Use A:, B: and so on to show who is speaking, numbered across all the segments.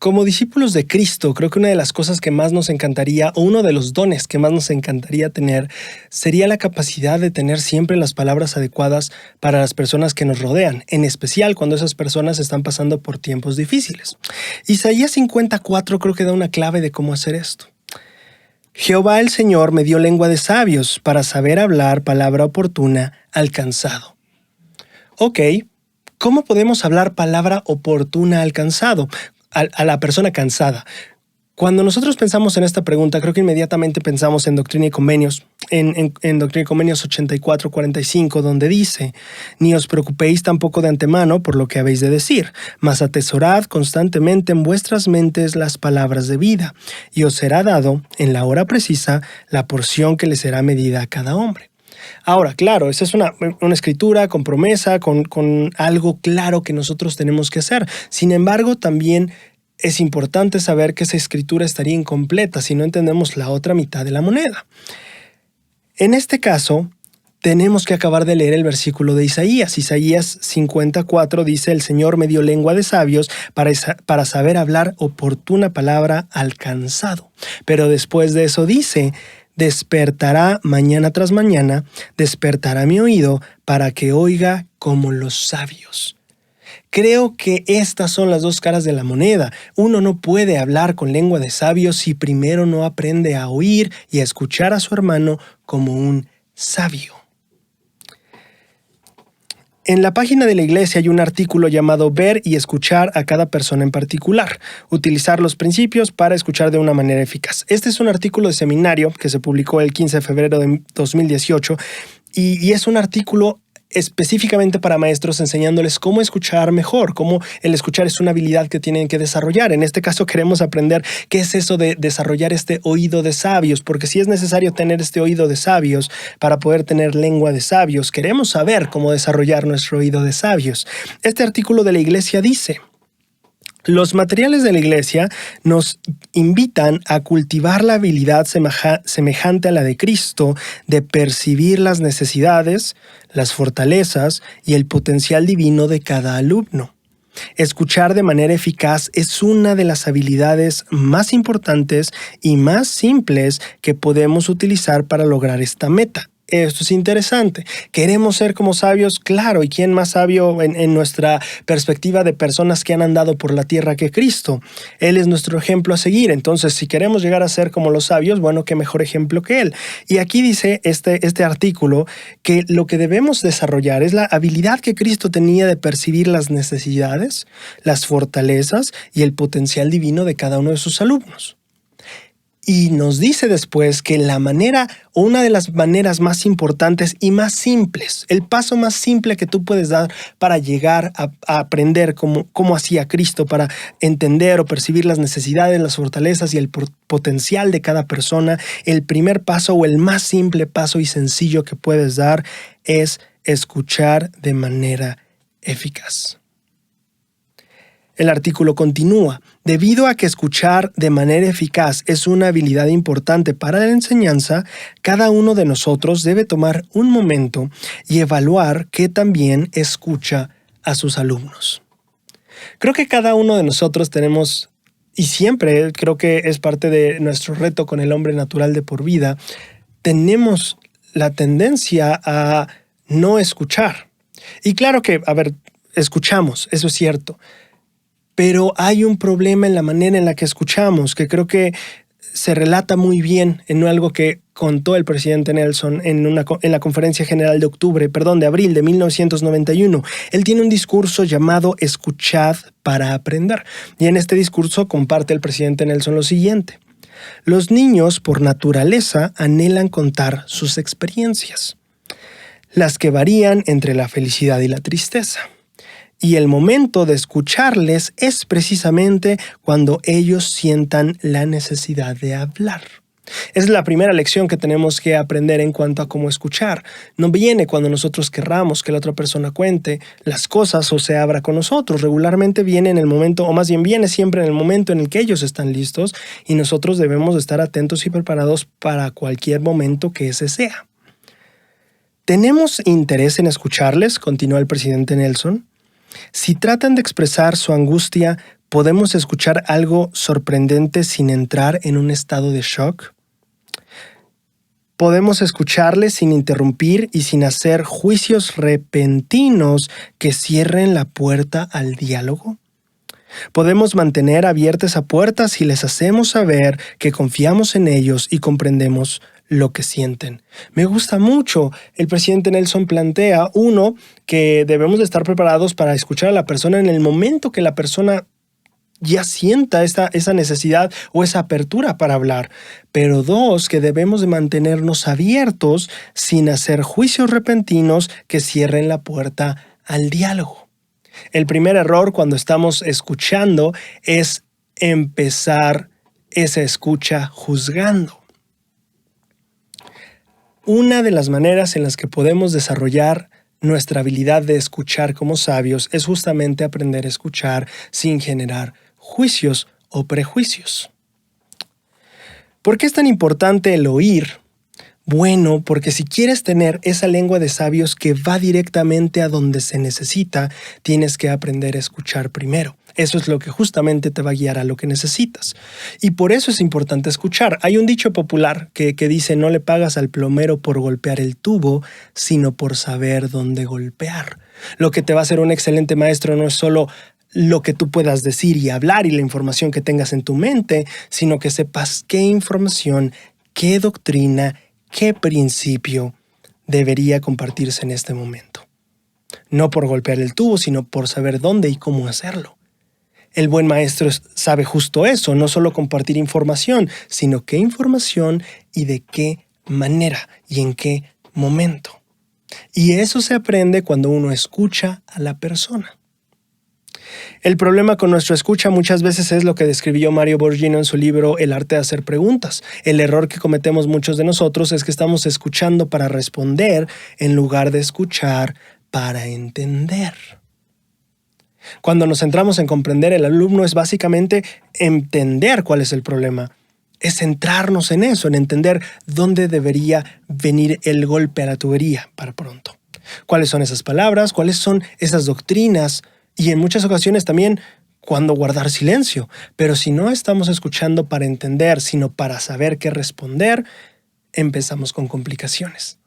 A: Como discípulos de Cristo, creo que una de las cosas que más nos encantaría, o uno de los dones que más nos encantaría tener, sería la capacidad de tener siempre las palabras adecuadas para las personas que nos rodean, en especial cuando esas personas están pasando por tiempos difíciles. Isaías 54 creo que da una clave de cómo hacer esto. Jehová el Señor me dio lengua de sabios para saber hablar palabra oportuna al cansado. Ok, ¿cómo podemos hablar palabra oportuna al cansado? A la persona cansada. Cuando nosotros pensamos en esta pregunta, creo que inmediatamente pensamos en Doctrina y Convenios, en Doctrina y Convenios 84:45, donde dice: ni os preocupéis tampoco de antemano por lo que habéis de decir, mas atesorad constantemente en vuestras mentes las palabras de vida, y os será dado, en la hora precisa, la porción que le será medida a cada hombre. Ahora, claro, esa es una escritura con promesa, con algo claro que nosotros tenemos que hacer. Sin embargo, también es importante saber que esa escritura estaría incompleta si no entendemos la otra mitad de la moneda. En este caso, tenemos que acabar de leer el versículo de Isaías. Isaías 54 dice: el Señor me dio lengua de sabios para saber hablar oportuna palabra al cansado. Pero después de eso dice: despertará mañana tras mañana, despertará mi oído para que oiga como los sabios. Creo que estas son las dos caras de la moneda. Uno no puede hablar con lengua de sabios si primero no aprende a oír y a escuchar a su hermano como un sabio. En la página de la iglesia hay un artículo llamado Ver y escuchar a cada persona en particular. Utilizar los principios para escuchar de una manera eficaz. Este es un artículo de seminario que se publicó el 15 de febrero de 2018 y es un artículo específicamente para maestros enseñándoles cómo escuchar mejor, cómo el escuchar es una habilidad que tienen que desarrollar. En este caso queremos aprender qué es eso de desarrollar este oído de sabios, porque si es necesario tener este oído de sabios para poder tener lengua de sabios, queremos saber cómo desarrollar nuestro oído de sabios. Este artículo de la iglesia dice: los materiales de la iglesia nos invitan a cultivar la habilidad semejante a la de Cristo de percibir las necesidades, las fortalezas y el potencial divino de cada alumno. Escuchar de manera eficaz es una de las habilidades más importantes y más simples que podemos utilizar para lograr esta meta. Esto es interesante. ¿Queremos ser como sabios? Claro. ¿Y quién más sabio en nuestra perspectiva de personas que han andado por la tierra que Cristo? Él es nuestro ejemplo a seguir. Entonces, si queremos llegar a ser como los sabios, bueno, qué mejor ejemplo que Él. Y aquí dice este artículo que lo que debemos desarrollar es la habilidad que Cristo tenía de percibir las necesidades, las fortalezas y el potencial divino de cada uno de sus alumnos. Y nos dice después que una de las maneras más importantes y más simples, el paso más simple que tú puedes dar para llegar a aprender cómo hacía Cristo, para entender o percibir las necesidades, las fortalezas y el potencial de cada persona, el primer paso o el más simple paso y sencillo que puedes dar es escuchar de manera eficaz. El artículo continúa: debido a que escuchar de manera eficaz es una habilidad importante para la enseñanza, cada uno de nosotros debe tomar un momento y evaluar qué también escucha a sus alumnos. Creo que cada uno de nosotros tenemos, y siempre creo que es parte de nuestro reto con el hombre natural de por vida, tenemos la tendencia a no escuchar. Y claro que, escuchamos, eso es cierto. Pero hay un problema en la manera en la que escuchamos, que creo que se relata muy bien en algo que contó el presidente Nelson en la Conferencia General de abril de 1991. Él tiene un discurso llamado Escuchad para aprender. Y en este discurso comparte el presidente Nelson lo siguiente: los niños, por naturaleza, anhelan contar sus experiencias, las que varían entre la felicidad y la tristeza. Y el momento de escucharles es precisamente cuando ellos sientan la necesidad de hablar. Es la primera lección que tenemos que aprender en cuanto a cómo escuchar. No viene cuando nosotros querramos que la otra persona cuente las cosas o se abra con nosotros. Regularmente viene en el momento, o más bien viene siempre en el momento en el que ellos están listos, y nosotros debemos estar atentos y preparados para cualquier momento que ese sea. ¿Tenemos interés en escucharles?, continúa el presidente Nelson. Si tratan de expresar su angustia ¿Podemos escuchar algo sorprendente sin entrar en un estado de shock? ¿Podemos escucharle sin interrumpir y sin hacer juicios repentinos que cierren la puerta al diálogo? ¿Podemos mantener abierta esa puerta si les hacemos saber que confiamos en ellos y comprendemos lo que sienten? Me gusta mucho. El presidente Nelson plantea, uno, que debemos de estar preparados para escuchar a la persona en el momento que la persona ya sienta esa necesidad o esa apertura para hablar. Pero dos, que debemos de mantenernos abiertos sin hacer juicios repentinos que cierren la puerta al diálogo. El primer error cuando estamos escuchando es empezar esa escucha juzgando. Una de las maneras en las que podemos desarrollar nuestra habilidad de escuchar como sabios es justamente aprender a escuchar sin generar juicios o prejuicios. ¿Por qué es tan importante el oír? Bueno, porque si quieres tener esa lengua de sabios que va directamente a donde se necesita, tienes que aprender a escuchar primero. Eso es lo que justamente te va a guiar a lo que necesitas. Y por eso es importante escuchar. Hay un dicho popular que dice: no le pagas al plomero por golpear el tubo, sino por saber dónde golpear. Lo que te va a hacer un excelente maestro no es solo lo que tú puedas decir y hablar y la información que tengas en tu mente, sino que sepas qué información, qué doctrina, qué principio debería compartirse en este momento. No por golpear el tubo, sino por saber dónde y cómo hacerlo. El buen maestro sabe justo eso, no solo compartir información, sino qué información y de qué manera y en qué momento. Y eso se aprende cuando uno escucha a la persona. El problema con nuestra escucha muchas veces es lo que describió Mario Borghino en su libro El arte de hacer preguntas. El error que cometemos muchos de nosotros es que estamos escuchando para responder en lugar de escuchar para entender. Cuando nos centramos en comprender el alumno es básicamente entender cuál es el problema. Es centrarnos en eso, en entender dónde debería venir el golpe a la tubería para pronto. ¿Cuáles son esas palabras? ¿Cuáles son esas doctrinas? Y en muchas ocasiones también cuándo guardar silencio. Pero si no estamos escuchando para entender, sino para saber qué responder, empezamos con complicaciones.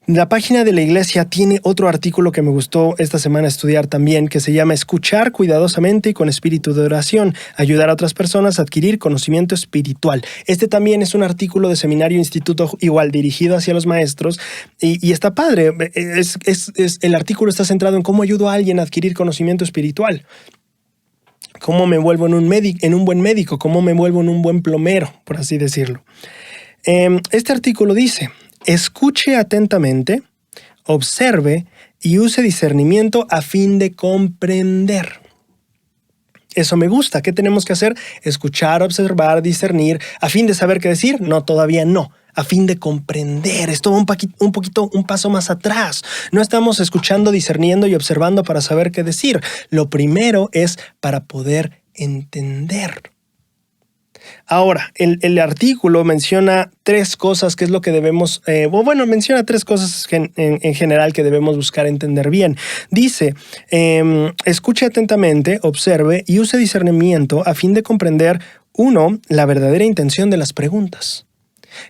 A: La página de la iglesia tiene otro artículo que me gustó esta semana estudiar también, que se llama Escuchar cuidadosamente y con espíritu de oración, ayudar a otras personas a adquirir conocimiento espiritual. Este también es un artículo de Seminario Instituto, igual dirigido hacia los maestros, y está padre. El artículo está centrado en cómo ayudo a alguien a adquirir conocimiento espiritual. Cómo me vuelvo en un buen médico, cómo me vuelvo en un buen plomero, por así decirlo. Este artículo dice: escuche atentamente, observe y use discernimiento a fin de comprender. Eso me gusta. ¿Qué tenemos que hacer? Escuchar, observar, discernir, a fin de saber qué decir. No, todavía no. A fin de comprender. Es todo un paso más atrás. No estamos escuchando, discerniendo y observando para saber qué decir. Lo primero es para poder entender. Ahora, el artículo menciona tres cosas que es lo que debemos, menciona tres cosas en general que debemos buscar entender bien. Dice, escuche atentamente, observe y use discernimiento a fin de comprender, uno, la verdadera intención de las preguntas.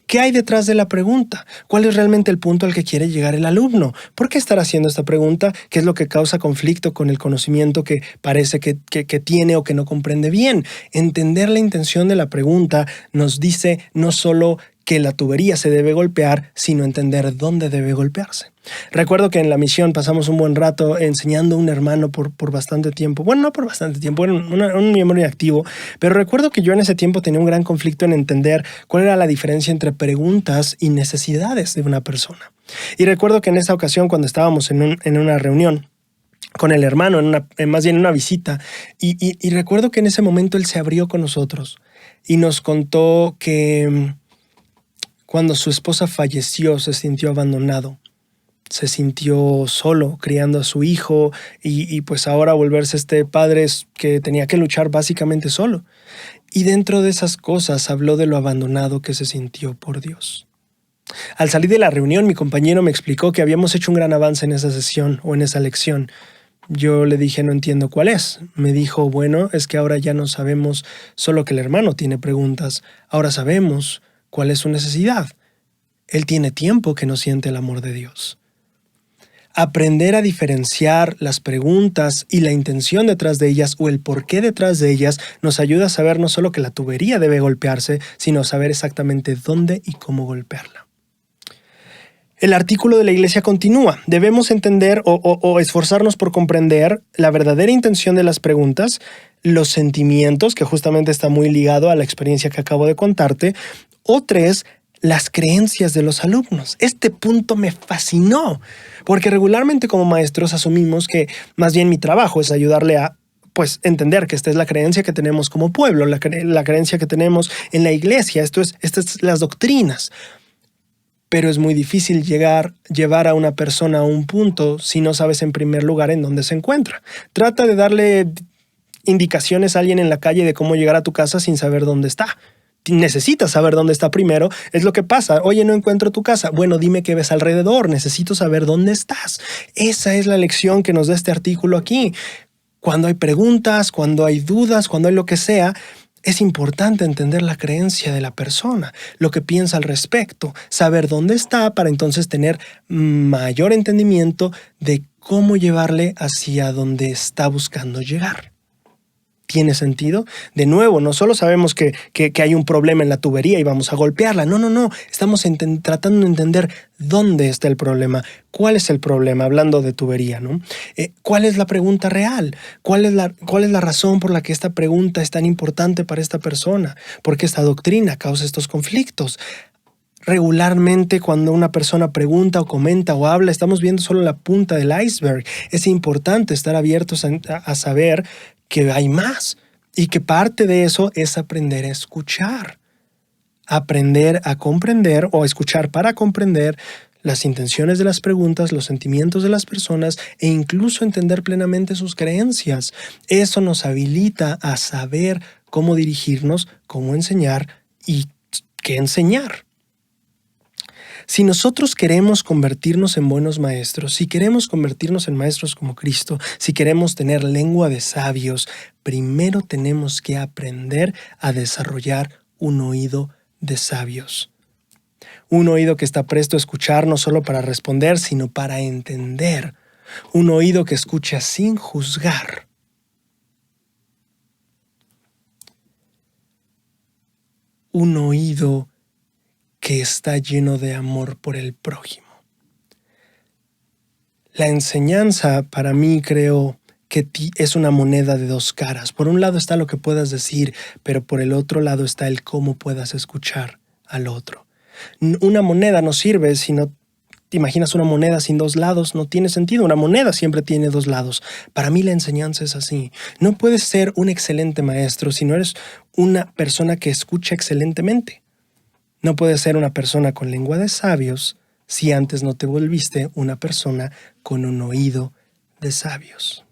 A: ¿Qué hay detrás de la pregunta? ¿Cuál es realmente el punto al que quiere llegar el alumno? ¿Por qué estar haciendo esta pregunta? ¿Qué es lo que causa conflicto con el conocimiento que parece que tiene o que no comprende bien? Entender la intención de la pregunta nos dice no solo que la tubería se debe golpear, sino entender dónde debe golpearse. Recuerdo que en la misión pasamos un buen rato enseñando a un hermano por bastante tiempo. Bueno, no por bastante tiempo, era un miembro inactivo, pero recuerdo que yo en ese tiempo tenía un gran conflicto en entender cuál era la diferencia entre preguntas y necesidades de una persona. Y recuerdo que en esa ocasión, cuando estábamos en una reunión con el hermano, más bien en una visita, y recuerdo que en ese momento él se abrió con nosotros y nos contó que cuando su esposa falleció se sintió abandonado. Se sintió solo criando a su hijo y pues ahora volverse este padre que tenía que luchar básicamente solo. Y dentro de esas cosas habló de lo abandonado que se sintió por Dios. Al salir de la reunión, mi compañero me explicó que habíamos hecho un gran avance en esa sesión o en esa lección, Yo le dije, no entiendo cuál es. Me dijo, bueno, es que ahora ya no sabemos solo que el hermano tiene preguntas, ahora sabemos cuál es su necesidad. Él tiene tiempo que no siente el amor de Dios. Aprender a diferenciar las preguntas y la intención detrás de ellas o el porqué detrás de ellas nos ayuda a saber no solo que la tubería debe golpearse, sino saber exactamente dónde y cómo golpearla. El artículo de la Iglesia continúa. Debemos entender o esforzarnos por comprender la verdadera intención de las preguntas, los sentimientos, que justamente está muy ligado a la experiencia que acabo de contarte, o 3, las creencias de los alumnos. Este punto me fascinó, porque regularmente como maestros asumimos que más bien mi trabajo es ayudarle a entender que esta es la creencia que tenemos como pueblo, la creencia que tenemos en la iglesia, estas las doctrinas. Pero es muy difícil llevar a una persona a un punto si no sabes en primer lugar en dónde se encuentra. Trata de darle indicaciones a alguien en la calle de cómo llegar a tu casa sin saber dónde está. Necesitas saber dónde está primero, es lo que pasa. Oye, no encuentro tu casa. Bueno, dime qué ves alrededor, necesito saber dónde estás. Esa es la lección que nos da este artículo aquí. Cuando hay preguntas, cuando hay dudas, cuando hay lo que sea, es importante entender la creencia de la persona, lo que piensa al respecto, saber dónde está para entonces tener mayor entendimiento de cómo llevarle hacia donde está buscando llegar. ¿Tiene sentido? De nuevo, no solo sabemos que hay un problema en la tubería y vamos a golpearla. No. Estamos tratando de entender dónde está el problema. ¿Cuál es el problema? Hablando de tubería, ¿no? ¿Cuál es la pregunta real? ¿Cuál es la razón por la que esta pregunta es tan importante para esta persona? ¿Por qué esta doctrina causa estos conflictos? Regularmente cuando una persona pregunta o comenta o habla, estamos viendo solo la punta del iceberg. Es importante estar abiertos a saber que hay más y que parte de eso es aprender a escuchar, aprender a comprender o escuchar para comprender las intenciones de las preguntas, los sentimientos de las personas e incluso entender plenamente sus creencias. Eso nos habilita a saber cómo dirigirnos, cómo enseñar y qué enseñar. Si nosotros queremos convertirnos en buenos maestros, si queremos convertirnos en maestros como Cristo, si queremos tener lengua de sabios, primero tenemos que aprender a desarrollar un oído de sabios. Un oído que está presto a escuchar no solo para responder, sino para entender. Un oído que escucha sin juzgar. Un oído que está lleno de amor por el prójimo. La enseñanza, para mí, creo que es una moneda de dos caras. Por un lado está lo que puedas decir, pero por el otro lado está el cómo puedas escuchar al otro. Una moneda no sirve si no te imaginas una moneda sin dos lados, no tiene sentido. Una moneda siempre tiene dos lados. Para mí la enseñanza es así. No puedes ser un excelente maestro si no eres una persona que escucha excelentemente. No puedes ser una persona con lengua de sabios si antes no te volviste una persona con un oído de sabios.